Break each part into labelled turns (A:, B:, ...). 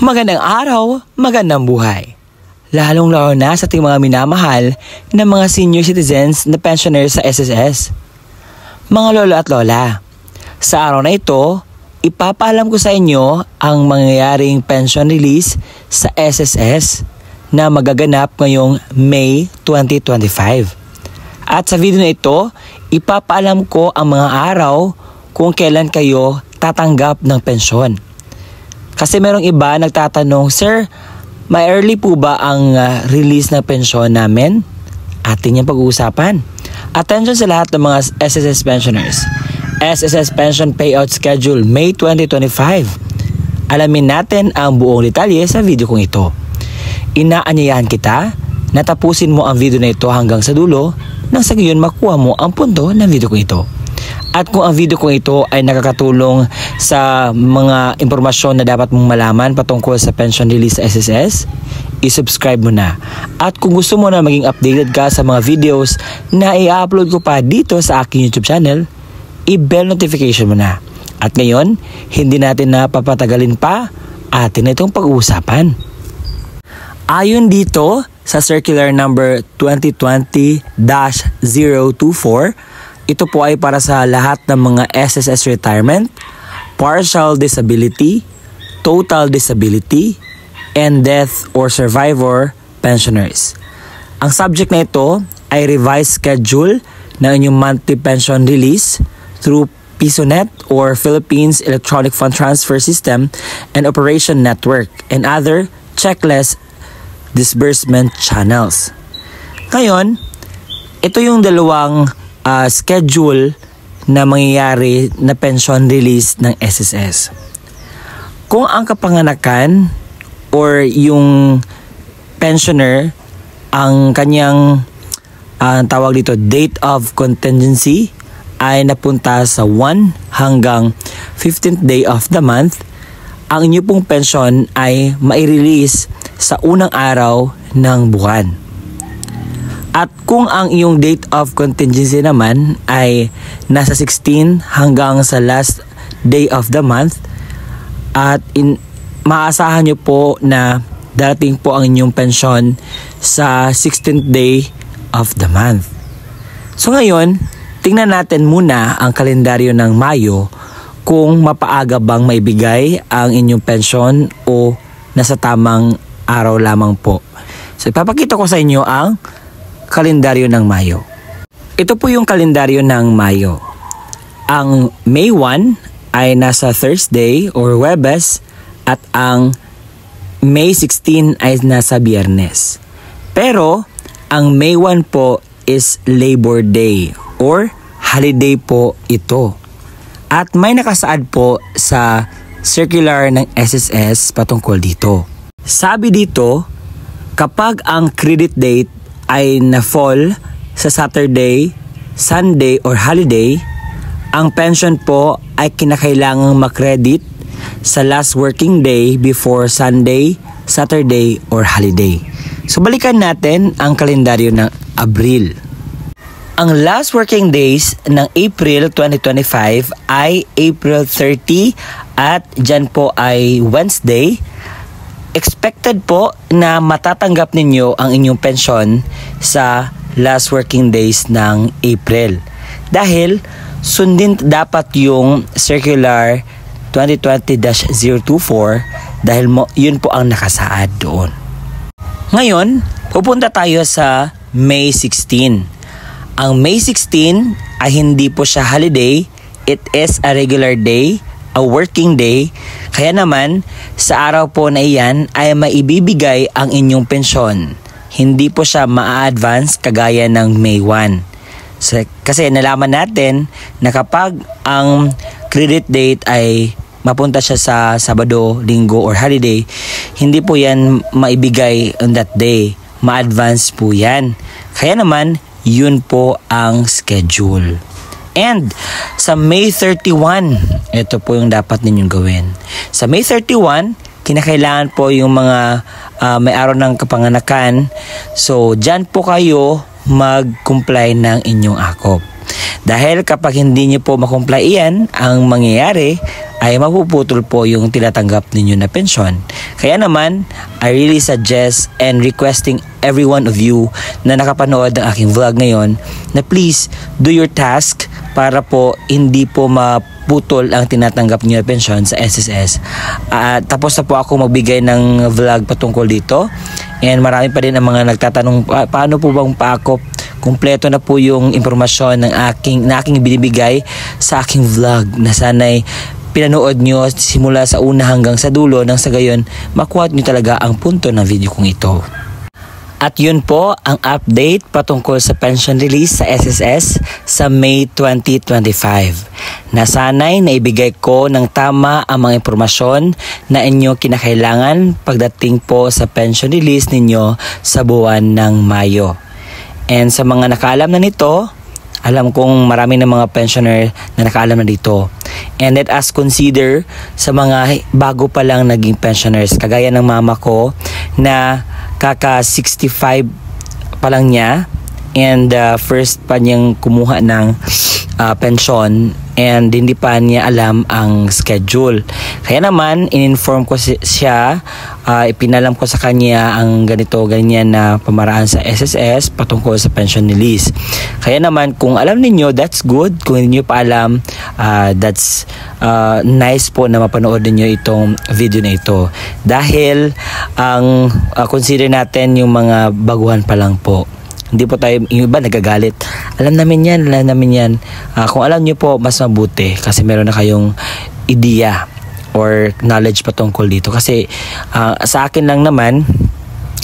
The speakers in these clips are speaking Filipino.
A: Magandang araw, magandang buhay. Lalong-lalo na sa ating mga minamahal na mga senior citizens na pensioners sa SSS. Mga lolo at lola, sa araw na ito, ipapaalam ko sa inyo ang mangyayaring pension release sa SSS na magaganap ngayong May 2025. At sa video na ito, ipapaalam ko ang mga araw kung kailan kayo tatanggap ng pensyon. Kasi merong iba nagtatanong, Sir, may early po ba ang release ng pensyon namin? Atin yung pag-uusapan. Attention sa lahat ng mga SSS pensioners. SSS Pension Payout Schedule May 2025. Alamin natin ang buong detalye sa video kong ito. Inaanyayahan kita na tapusin mo ang video na ito hanggang sa dulo nang sa gayon makuha mo ang punto ng video kong ito. At kung ang video kong ito ay nakakatulong sa mga impormasyon na dapat mong malaman patungkol sa pension release sa SSS, i-subscribe mo na. At kung gusto mo na maging updated ka sa mga videos na i-upload ko pa dito sa aking YouTube channel, i-bell notification mo na. At ngayon, hindi natin na papatagalin pa atin itong pag-uusapan. Ayon dito sa Circular Number 2020-024, ito po ay para sa lahat ng mga SSS retirement, partial disability, total disability, and death or survivor pensioners. Ang subject na ito ay revised schedule ng inyong monthly pension release through PisoNet or Philippines Electronic Fund Transfer System and Operation Network and other checklist disbursement channels. Ngayon, ito yung dalawang schedule na mangyayari na pension release ng SSS. Kung ang kapanganakan or yung pensioner, ang kanyang tawag dito date of contingency ay napunta sa 1 hanggang 15th day of the month, ang inyo pong pension ay mai-release sa unang araw ng buwan. At kung ang iyong date of contingency naman ay nasa 16 hanggang sa last day of the month, at maasahan nyo po na darating po ang inyong pensyon sa 16th day of the month. So ngayon, tingnan natin muna ang kalendaryo ng Mayo kung mapaaga bang maibigay ang inyong pensyon o nasa tamang araw lamang po. So ipapakita ko sa inyo ang kalendaryo ng Mayo. Ito po yung kalendaryo ng Mayo. Ang May 1 ay nasa Thursday or Huwebes at ang May 16 ay nasa Biyernes. Pero ang May 1 po is Labor Day or holiday po ito. At may nakasaad po sa circular ng SSS patungkol dito. Sabi dito, kapag ang credit date ay na-fall sa Saturday, Sunday or holiday, ang pension po ay kinakailangang makredit sa last working day before Sunday, Saturday or holiday. So balikan natin ang kalendaryo ng Abril. Ang last working days ng April 2025 ay April 30 at dyan po ay Wednesday. Expected po na matatanggap ninyo ang inyong pensyon sa last working days ng April. Dahil sundin dapat yung Circular 2020-024 dahil yun po ang nakasaad doon. Ngayon, pupunta tayo sa May 16. Ang May 16 ay hindi po siya holiday, it is a regular day, a working day, kaya naman sa araw po na iyan ay maibibigay ang inyong pensyon. Hindi po siya ma-advance kagaya ng May 1. So, kasi nalaman natin na kapag ang credit date ay mapunta siya sa Sabado, Linggo or holiday, hindi po yan maibigay on that day. Ma-advance po yan. Kaya naman, yun po ang schedule. And sa May 31, ito po yung dapat ninyong gawin. Sa May 31, kinakailangan po yung mga may araw ng kapanganakan. So, dyan po kayo mag-comply ng inyong akop. Dahil kapag hindi nyo po makomply iyan, ang mangyayari ay mapuputol po yung tinatanggap ninyo na pensyon. Kaya naman, I really suggest and requesting every one of you na nakapanood ng aking vlog ngayon na please do your task para po hindi po maputol ang tinatanggap niyo na pensyon sa SSS. Tapos na po ako magbigay ng vlog patungkol dito, and marami pa din ang mga nagtatanong paano po bang paakop. Kumpleto na po yung impormasyon na aking binibigay sa aking vlog na sana'y pinanood nyo simula sa una hanggang sa dulo nang sa gayon makuha nyo talaga ang punto ng video kong ito. At yun po ang update patungkol sa pension release sa SSS sa May 2025. Na sana'y naibigay ko ng tama ang mga impormasyon na inyo kinakailangan pagdating po sa pension release ninyo sa buwan ng Mayo. And sa mga nakaalam na nito, alam kong marami ng mga pensioner na nakaalam na dito. And let us consider sa mga bago pa lang naging pensioners, kagaya ng mama ko na kaka 65 pa lang niya, and first pa niyang kumuha ng pensyon, and hindi pa niya alam ang schedule. Kaya naman, in-inform ko siya, ipinalam ko sa kanya ang ganyan na pamaraan sa SSS patungkol sa pension release. Kaya naman, kung alam ninyo, that's good. Kung hindi nyo pa alam, that's nice po na mapanood ninyo itong video na ito. Dahil, ang consider natin yung mga baguhan pa lang po. Hindi po tayo, yung iba nagagalit. Alam namin yan. Kung alam nyo po, mas mabuti kasi meron na kayong ideya or knowledge patungkol dito. Kasi sa akin lang naman,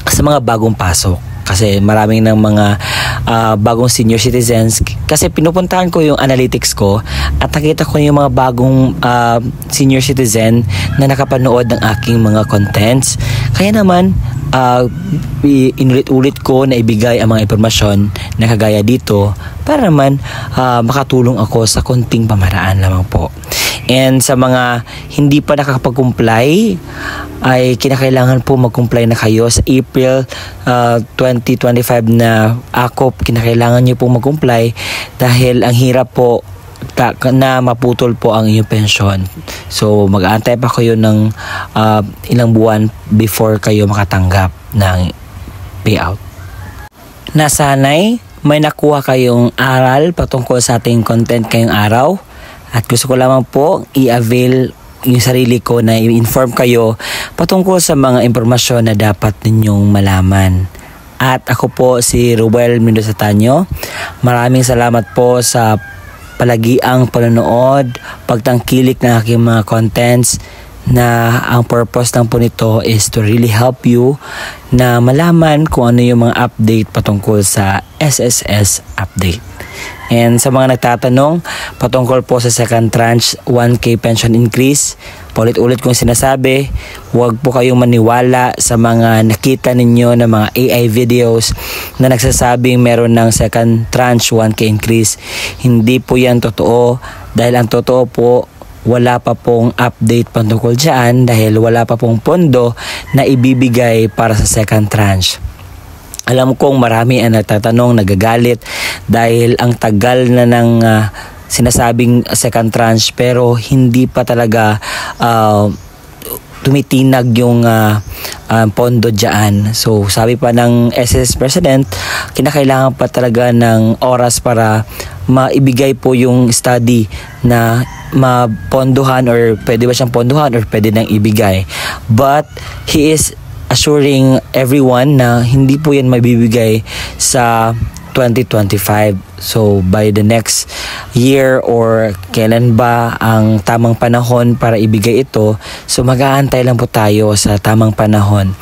A: sa mga bagong pasok, kasi maraming ng mga bagong senior citizens, kasi pinupuntahan ko yung analytics ko at nakita ko yung mga bagong senior citizen na nakapanood ng aking mga contents. Kaya naman, inulit-ulit ko na ibigay ang mga impormasyon na kagaya dito para naman makatulong ako sa konting pamaraan lamang po. And sa mga hindi pa nakakapag-comply, ay kinakailangan po mag-comply na kayo sa April 2025 na akop. Kinakailangan nyo po mag-comply dahil ang hirap po na maputol po ang inyong pensyon. So mag-aantay pa kayo ng ilang buwan before kayo makatanggap ng payout. Nasanay may nakuha kayong aral patungkol sa ating content ngayong araw, at gusto ko lamang po i-avail yung sarili ko na i-inform kayo patungkol sa mga impormasyon na dapat ninyong malaman. At ako po si Ruel Mendoza Tanyo. Maraming salamat po sa palagiang panonood, pagtangkilik ng aking mga contents, na ang purpose lang po nito is to really help you na malaman kung ano yung mga update patungkol sa SSS update. And sa mga nagtatanong patungkol po sa second tranche 1K pension increase, paulit-ulit kong sinasabi, huwag po kayong maniwala sa mga nakita ninyo na mga AI videos na nagsasabing meron ng second tranche 1K increase. Hindi po yan totoo, dahil ang totoo po, wala pa pong update patungkol dyan dahil wala pa pong pondo na ibibigay para sa second tranche. Alam kong marami ang nagtatanong, nagagalit dahil ang tagal na ng sinasabing second tranche pero hindi pa talaga tumitinag yung pondo dyan. So sabi pa ng SSS President, kinakailangan pa talaga ng oras para maibigay po yung study na mapondohan or pwede ba siyang pondohan or pwede nang ibigay. But he is assuring everyone na hindi po yan mabibigay sa 2025. So by the next year or kailan ba ang tamang panahon para ibigay ito, so mag-aantay lang po tayo sa tamang panahon.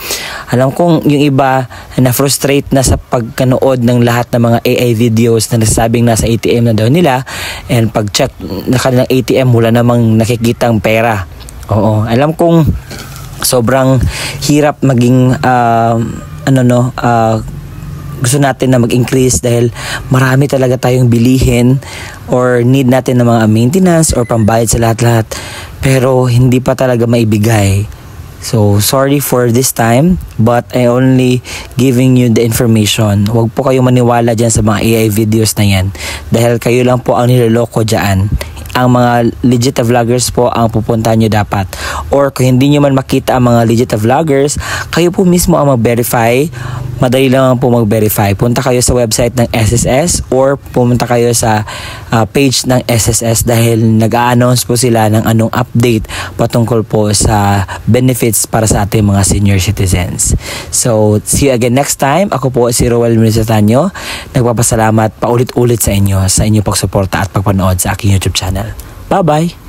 A: Alam kong yung iba na frustrate na sa pagkanood ng lahat ng mga AI videos na nasabing nasa ATM na daw nila, and pag check na kanilang ATM wala namang nakikitang pera. Oo, alam kong sobrang hirap maging gusto natin na mag-increase dahil marami talaga tayong bilihin or need natin ng mga maintenance or pambayad sa lahat-lahat, pero hindi pa talaga maibigay. So sorry for this time, but I only giving you the information. Huwag po kayong maniwala dyan sa mga AI videos na yan dahil kayo lang po ang niloloko dyan. ang mga legit na vloggers po ang pupuntahan nyo dapat. Or kung hindi nyo man makita ang mga legit na vloggers, kayo po mismo ang mag-verify. Madali lang po mag-verify. Punta kayo sa website ng SSS or pumunta kayo sa page ng SSS dahil nag-a-announce po sila ng anong update patungkol po sa benefits para sa ating mga senior citizens. So, see you again next time. Ako po si Roel Minisatano. Nagpapasalamat paulit-ulit sa inyo sa inyong pagsuporta at pagpanood sa aking YouTube channel. Bye-bye!